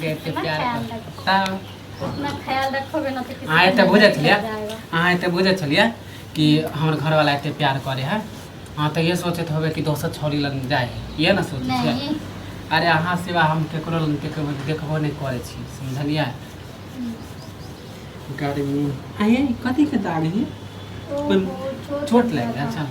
के एते अपना प्यार ख्याल कर रखो। ता अपना ख्याल रखोगे ना तो किसी अहाँ एते का बुझे नहीं छलिए जाएगा। अहाँ एते बुझे छलिए कि हमर घर वाला एते प्यार करे है। हाँ तो ये सोचत होबे कि दोसर छोरी लग जाए ये ना सोचे छियै। नहीं अरे अहाँ सिवा हम केकरो लग देखबो नहीं करे छी समझलिए। गाड़ी में आइए कथी के दाग है चोट लग गया। अच्छा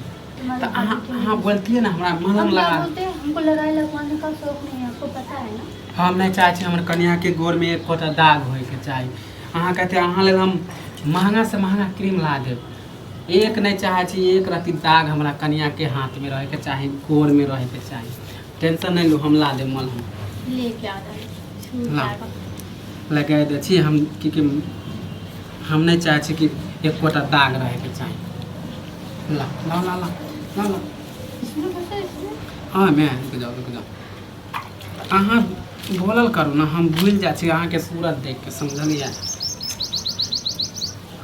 तो अहाँ बोलतिए ना हमरा मलहम हम क्या लगा। बोलते हैं, हमको लड़ाई लगवाने का शौक नहीं है, आपको पता है ना। हम नहीं चाहे छी हमर कन्या के गोर में एक कोटा दाग होए के चाही। अहाँ कहते अहाँ लग हम महंगा से महंगा क्रीम ला देब। एक नहीं चाहे छी एक रति दाग हमरा कन्या के हाथ में रहे के चाही गोर में रहे के चाही। टेंशन नहीं लो हम ला देब मलहम लेके आ जाए ला लगा दे छी हम कि हम नहीं चाहे छी कि एक कोटा दाग रहे के चाही। ला ला ला ला ला ला इसमें कैसे इसमें हाँ मैं रुक जाओ अहाँ बोलल करू ना हम भूल जाइ छी अहाँ के सूरत देख के समझलिए।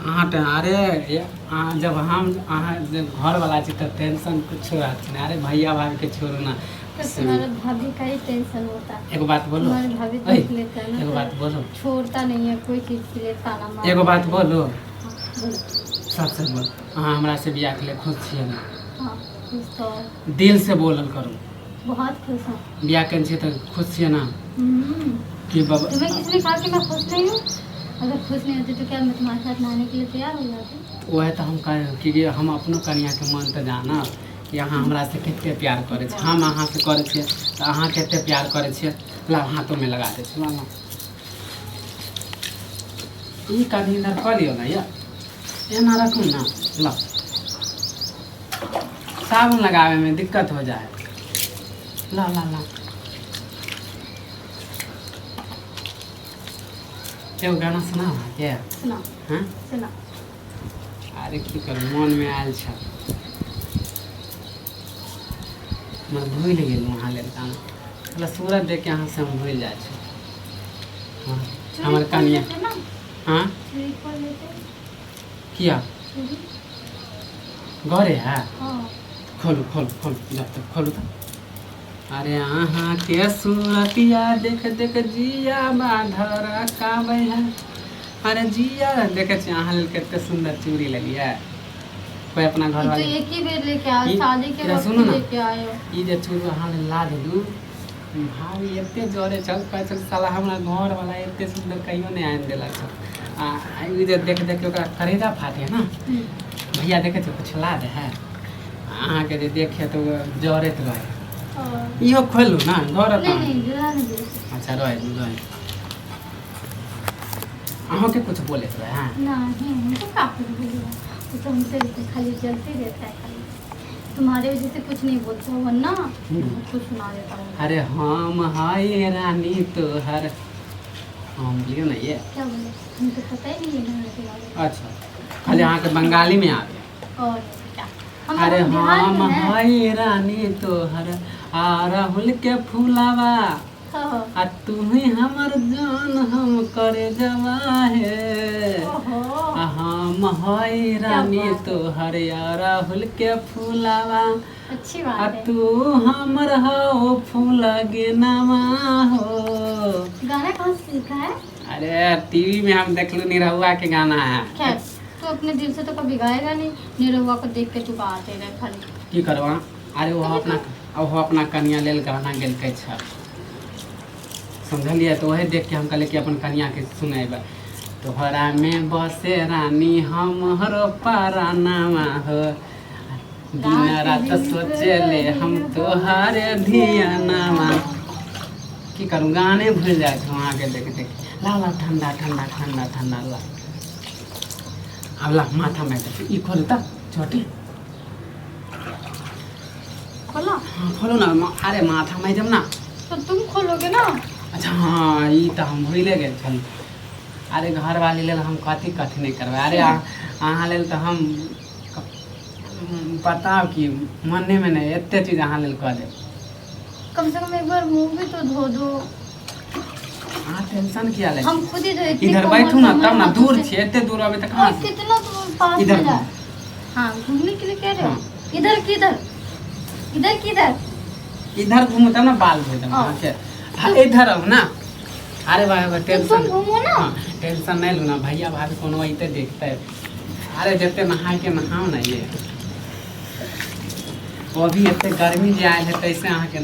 अहाँ अरे अहाँ जब हम अहाँ जब घर वाला छी तो टेंशन कुछ रहत नहीं। अरे भैया भाभी के छोड़ो ना। तो तुम्हारे भाभी का ही टेंशन होता है। एगो बात बोलो तुम्हारे भाभी देख लेता है ना एगो तो बात बोलो छोड़ता नहीं है कोई चीज के लिए ताना मार। एगो बात बोलो हाँ, बोलो। सच सच बोल अहाँ हमरा से बियाह के लिए खुश छियै ना। हाँ खुश तो दिल से बोलल करू बहुत खुश हूँ। बियाह कन छियै तो खुश छियै ना कि बाबा। तुम्हें किसने कहा कि मैं खुश नहीं हूँ? अगर खुश नहीं होती तो क्या मैं तुम्हारे साथ नहाने के लिए तैयार हो जाती? वह तो हम कह कि हम अपनो कन्या के मन तो जाना कि अहाँ हमरा से कते प्यार करे छी। हम अहाँ से करे छियै तो अहाँ कते प्यार करे छियै। ला हाथों में लगा दे छी ला ला ई कभी इधर कर लियो ना ये ना रखू ना। ला साबुन लगावे में दिक्कत हो जाए। ला ला ला एगो गाना सुना के सुना हाँ सुना। अरे की करू मन में आयल छ मैं भूल गेलहुँ अहाँ लेल गाना मतलब सूरत देख के अहाँ से हम भूल जाइ छी। हाँ हमर कनिया हाँ चूड़ी खोल लेते किया चूड़ी। घरे है हाँ खोलू खोलू खोलू जब तक खोलू तो। अरे अहाँ के सूरतिया देख देख जिया बाधरा काबे है। अरे जिया देखे छी अहाँ लेल कते सुंदर चूड़ी लेलिए। कोई अपना घर तो वाले एक ही बेर लेके आओ ई- शादी के इधर वक्त सुनो ना। लेके आयो। ई जे चूड़ी अहाँ लेल ला देलू भाभी एते जोरे चल चल साला हमरा घर वाला एते सुंदर कहियो नहीं आन देलक छ। आ ई जे देख देख के ओकरा करेजा फाटे ना भैया देखे छ कुछ ला दे है अहाँ के जे देखे तो जोरेत रहे। और इहो खोलू ना घर नहीं नहीं जला नहीं दे। अच्छा रहे अहाँ के कुछ बोले रहे हैं नहीं हमको काफी बोलिए वो तो हमसे खाली जलते रहता है खाली। तुम्हारे वजह से कुछ नहीं बोलता हो वरना कुछ सुना देता हूँ। अरे हम हाय रानी तोहर हम बोलियो ना ये क्या बोले हमको पता ही नहीं है गाने के बारे में। अच्छा खाली अहाँ के बंगाली में आवे। और क्या हम अरे बिहार हम में हैं। हाय रानी तोहर आ राहुल के फूलावा हाँ। आ तू ही हमर जान हम करे जवा है। ओहो आ हम हाय रानी बात है। तोहर आ राहुल के फूलावा अच्छी आ बात है। तू हमर हो फूल गे नमा हो। गाना कहाँ से सीखा है? अरे टीवी में हम देखलू निरहुआ के गाना है। खैर तो अपने दिल से तो कभी गाएगा नहीं। निरहुआ को देख के तू गाते रहे खाली। की करवा अरे वो अपना कन्या लेल गाना गेलकै छ समझलिए तो वही देख के हम कहले कि अपन कन्या के सुनेबे। तोहरा में बसे रानी हमरो परानामा हो दिन रात सोचे ले हम तोहारे धियानामा। की करूँ गाने भूल जाए वहाँ के देख देख ला ला ठंडा ठंडा ठंडा ठंडा ला अब ला माथा में देख ई खोल ता छोटी खोलो हाँ खोलो ना अरे माथा में जब ना तो तुम खोलोगे ना। अच्छा हाँ ई तो हम भूले गए छल। अरे घर वाली लेल हम कथी कथी नहीं करबै। अरे अहाँ लेल तो हम बताओ कि मने में नहीं एते चीज अहाँ लेल कह देब। कम से कम एक बार मुंह भी तो धो दो। अहाँ टेंशन किया ले हम खुद ही तो इतनी इधर कोमल बैठू ना कोमल तब ना हाथों दूर से- छे एते दूर अबे तक कहाँ और से कितना तुम पास इधर में जा। घूम। हाँ घूमने के लिए कह रहे हो। हाँ। इधर किधर इधर किधर। इधर घूमू तब ना बाल धोए तब हाँ। अहाँ के हाँ, इधर अब ना अरे भाई टेंशन तुम घूमो ना। हाँ टेंशन नहीं लूना, भैया भाभी कोनो अइते देखते है। अरे जते नहा के नहाओ ना ये, वो अभी इतने गर्मी जे आयल है कैसे अहाँ के